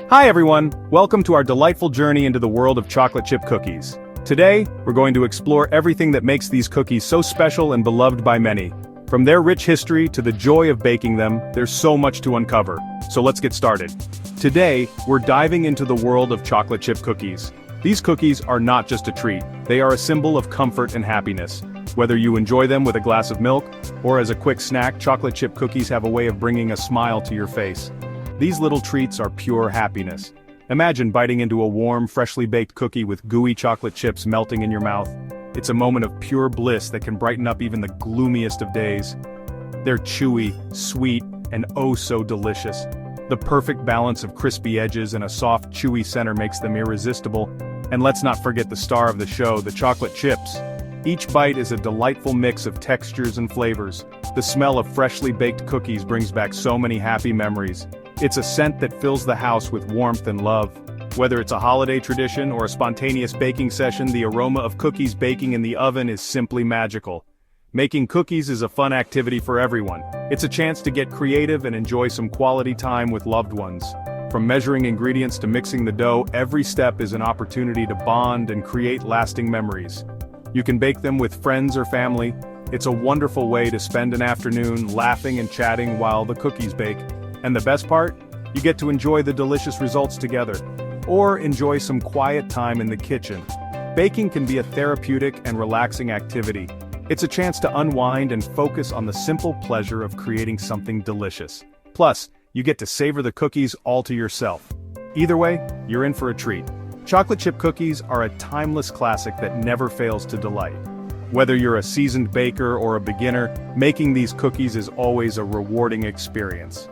Hi everyone, welcome to our delightful journey into the world of chocolate chip cookies. Today, we're going to explore everything that makes these cookies so special and beloved by many. From their rich history to the joy of baking them, there's so much to uncover. So let's get started. Today, we're diving into the world of chocolate chip cookies. These cookies are not just a treat, they are a symbol of comfort and happiness. Whether you enjoy them with a glass of milk, or as a quick snack, chocolate chip cookies have a way of bringing a smile to your face. These little treats are pure happiness. Imagine biting into a warm, freshly baked cookie with gooey chocolate chips melting in your mouth. It's a moment of pure bliss that can brighten up even the gloomiest of days. They're chewy, sweet, and oh so delicious. The perfect balance of crispy edges and a soft, chewy center makes them irresistible. And let's not forget the star of the show, the chocolate chips. Each bite is a delightful mix of textures and flavors. The smell of freshly baked cookies brings back so many happy memories. It's a scent that fills the house with warmth and love. Whether it's a holiday tradition or a spontaneous baking session, the aroma of cookies baking in the oven is simply magical. Making cookies is a fun activity for everyone. It's a chance to get creative and enjoy some quality time with loved ones. From measuring ingredients to mixing the dough, every step is an opportunity to bond and create lasting memories. You can bake them with friends or family. It's a wonderful way to spend an afternoon laughing and chatting while the cookies bake. And the best part? You get to enjoy the delicious results together. Or enjoy some quiet time in the kitchen. Baking can be a therapeutic and relaxing activity. It's a chance to unwind and focus on the simple pleasure of creating something delicious. Plus, you get to savor the cookies all to yourself. Either way, you're in for a treat. Chocolate chip cookies are a timeless classic that never fails to delight. Whether you're a seasoned baker or a beginner, making these cookies is always a rewarding experience.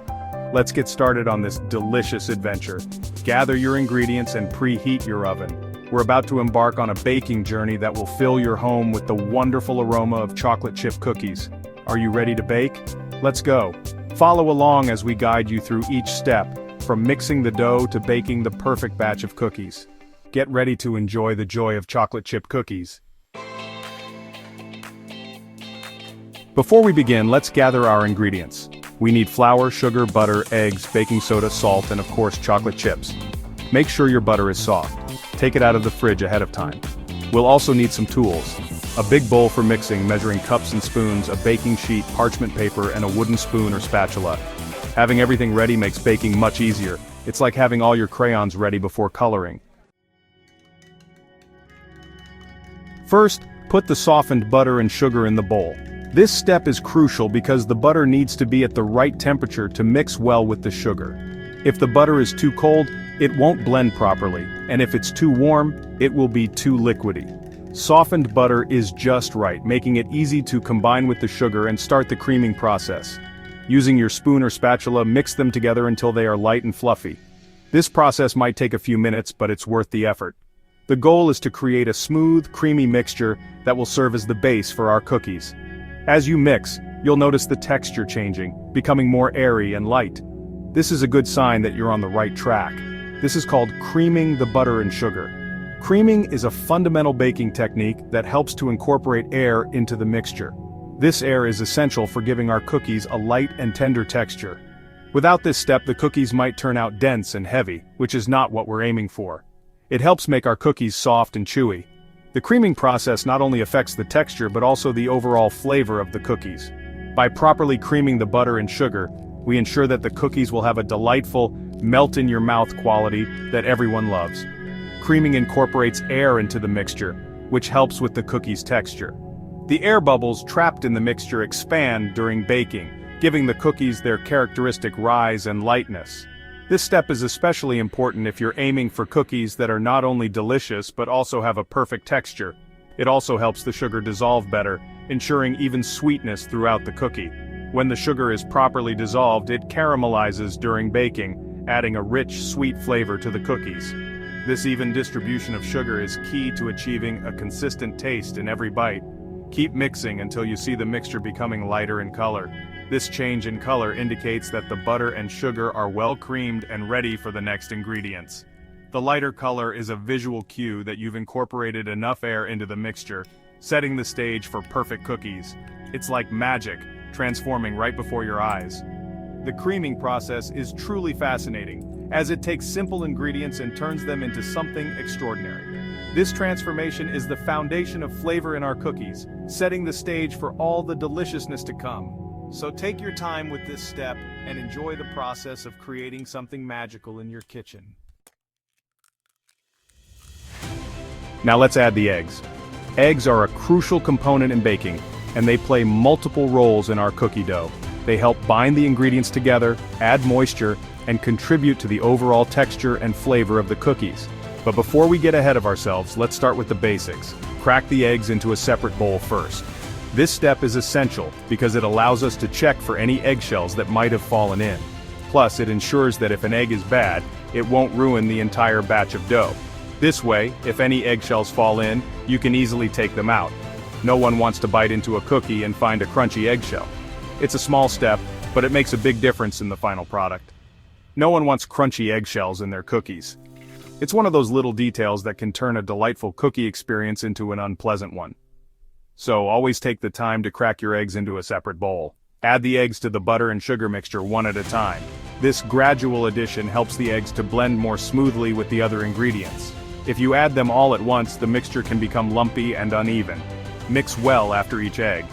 Let's get started on this delicious adventure. Gather your ingredients and preheat your oven. We're about to embark on a baking journey that will fill your home with the wonderful aroma of chocolate chip cookies. Are you ready to bake? Let's go. Follow along as we guide you through each step, from mixing the dough to baking the perfect batch of cookies. Get ready to enjoy the joy of chocolate chip cookies. Before we begin, let's gather our ingredients. We need flour, sugar, butter, eggs, baking soda, salt, and of course chocolate chips. Make sure your butter is soft. Take it out of the fridge ahead of time. We'll also need some tools. A big bowl for mixing, measuring cups and spoons, a baking sheet, parchment paper, and a wooden spoon or spatula. Having everything ready makes baking much easier. It's like having all your crayons ready before coloring. First, put the softened butter and sugar in the bowl. This step is crucial because the butter needs to be at the right temperature to mix well with the sugar. If the butter is too cold, it won't blend properly, and if it's too warm, it will be too liquidy. Softened butter is just right, making it easy to combine with the sugar and start the creaming process. Using your spoon or spatula, mix them together until they are light and fluffy. This process might take a few minutes, but it's worth the effort. The goal is to create a smooth, creamy mixture that will serve as the base for our cookies. As you mix, you'll notice the texture changing, becoming more airy and light. This is a good sign that you're on the right track. This is called creaming the butter and sugar. Creaming is a fundamental baking technique that helps to incorporate air into the mixture. This air is essential for giving our cookies a light and tender texture. Without this step, the cookies might turn out dense and heavy, which is not what we're aiming for. It helps make our cookies soft and chewy. The creaming process not only affects the texture but also the overall flavor of the cookies. By properly creaming the butter and sugar, we ensure that the cookies will have a delightful, melt-in-your-mouth quality that everyone loves. Creaming incorporates air into the mixture, which helps with the cookie's texture. The air bubbles trapped in the mixture expand during baking, giving the cookies their characteristic rise and lightness. This step is especially important if you're aiming for cookies that are not only delicious but also have a perfect texture. It also helps the sugar dissolve better, ensuring even sweetness throughout the cookie. When the sugar is properly dissolved, it caramelizes during baking, adding a rich, sweet flavor to the cookies. This even distribution of sugar is key to achieving a consistent taste in every bite. Keep mixing until you see the mixture becoming lighter in color. This change in color indicates that the butter and sugar are well creamed and ready for the next ingredients. The lighter color is a visual cue that you've incorporated enough air into the mixture, setting the stage for perfect cookies. It's like magic, transforming right before your eyes. The creaming process is truly fascinating. as it takes simple ingredients and turns them into something extraordinary. This transformation is the foundation of flavor in our cookies, setting the stage for all the deliciousness to come. So take your time with this step and enjoy the process of creating something magical in your kitchen. Now let's add the eggs. Eggs are a crucial component in baking, and they play multiple roles in our cookie dough. They help bind the ingredients together, add moisture, and contribute to the overall texture and flavor of the cookies. But before we get ahead of ourselves, let's start with the basics. Crack the eggs into a separate bowl first. This step is essential because it allows us to check for any eggshells that might have fallen in. Plus, it ensures that if an egg is bad, it won't ruin the entire batch of dough. This way, if any eggshells fall in, you can easily take them out. No one wants to bite into a cookie and find a crunchy eggshell. It's a small step, but it makes a big difference in the final product. No one wants crunchy eggshells in their cookies. It's one of those little details that can turn a delightful cookie experience into an unpleasant one. So always take the time to crack your eggs into a separate bowl. Add the eggs to the butter and sugar mixture one at a time. This gradual addition helps the eggs to blend more smoothly with the other ingredients. If you add them all at once, the mixture can become lumpy and uneven. Mix well after each egg.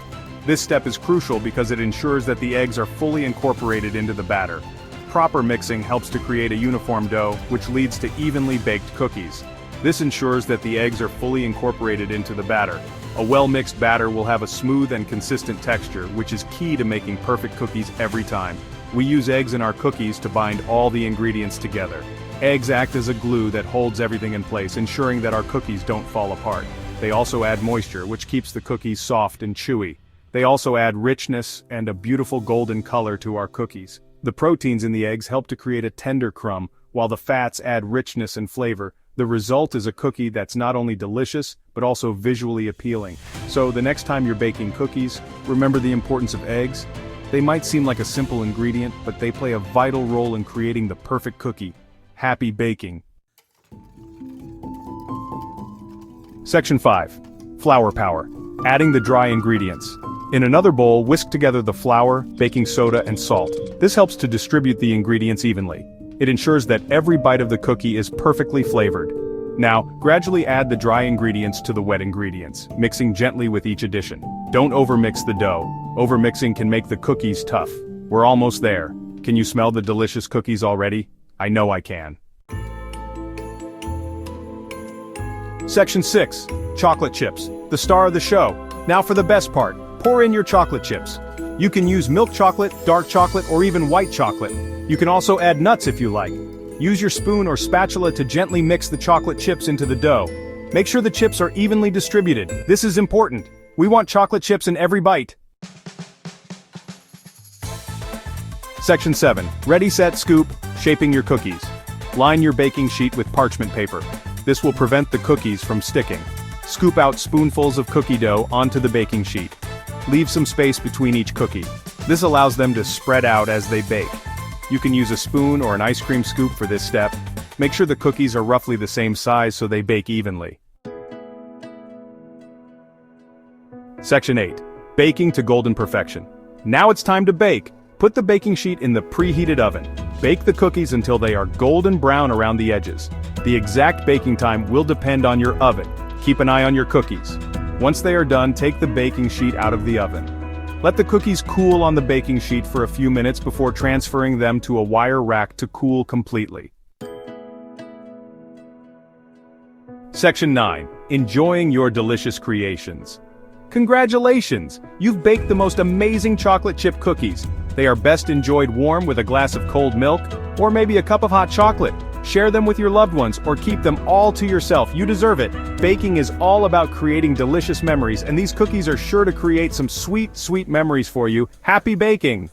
This step is crucial because it ensures that the eggs are fully incorporated into the batter. Proper mixing helps to create a uniform dough, which leads to evenly baked cookies. This ensures that the eggs are fully incorporated into the batter. A well-mixed batter will have a smooth and consistent texture, which is key to making perfect cookies every time. We use eggs in our cookies to bind all the ingredients together. Eggs act as a glue that holds everything in place, ensuring that our cookies don't fall apart. They also add moisture, which keeps the cookies soft and chewy. They also add richness and a beautiful golden color to our cookies. The proteins in the eggs help to create a tender crumb, while the fats add richness and flavor. The result is a cookie that's not only delicious, but also visually appealing. So the next time you're baking cookies, remember the importance of eggs. They might seem like a simple ingredient, but they play a vital role in creating the perfect cookie. Happy baking! Section 5. Flour power. Adding the dry ingredients. In another bowl, whisk together the flour, baking soda, and salt. This helps to distribute the ingredients evenly. It ensures that every bite of the cookie is perfectly flavored. Now, gradually add the dry ingredients to the wet ingredients, mixing gently with each addition. Don't overmix the dough. Overmixing can make the cookies tough. We're almost there. Can you smell the delicious cookies already? I know I can. Section 6. Chocolate chips. The star of the show. Now for the best part. Pour in your chocolate chips. You can use milk chocolate, dark chocolate, or even white chocolate. You can also add nuts if you like. Use your spoon or spatula to gently mix the chocolate chips into the dough. Make sure the chips are evenly distributed. This is important. We want chocolate chips in every bite. Section 7. Ready, set, scoop. Shaping your cookies. Line your baking sheet with parchment paper. This will prevent the cookies from sticking. Scoop out spoonfuls of cookie dough onto the baking sheet. Leave some space between each cookie. This allows them to spread out as they bake. You can use a spoon or an ice cream scoop for this step. Make sure the cookies are roughly the same size so they bake evenly. Section 8. Baking to golden perfection. Now it's time to bake. Put the baking sheet in the preheated oven. Bake the cookies until they are golden brown around the edges. The exact baking time will depend on your oven. Keep an eye on your cookies. Once they are done, take the baking sheet out of the oven. Let the cookies cool on the baking sheet for a few minutes before transferring them to a wire rack to cool completely. Section 9. Enjoying your delicious creations. Congratulations! You've baked the most amazing chocolate chip cookies. They are best enjoyed warm with a glass of cold milk, or maybe a cup of hot chocolate. Share them with your loved ones or keep them all to yourself. You deserve it. Baking is all about creating delicious memories, and these cookies are sure to create some sweet, sweet memories for you. Happy baking!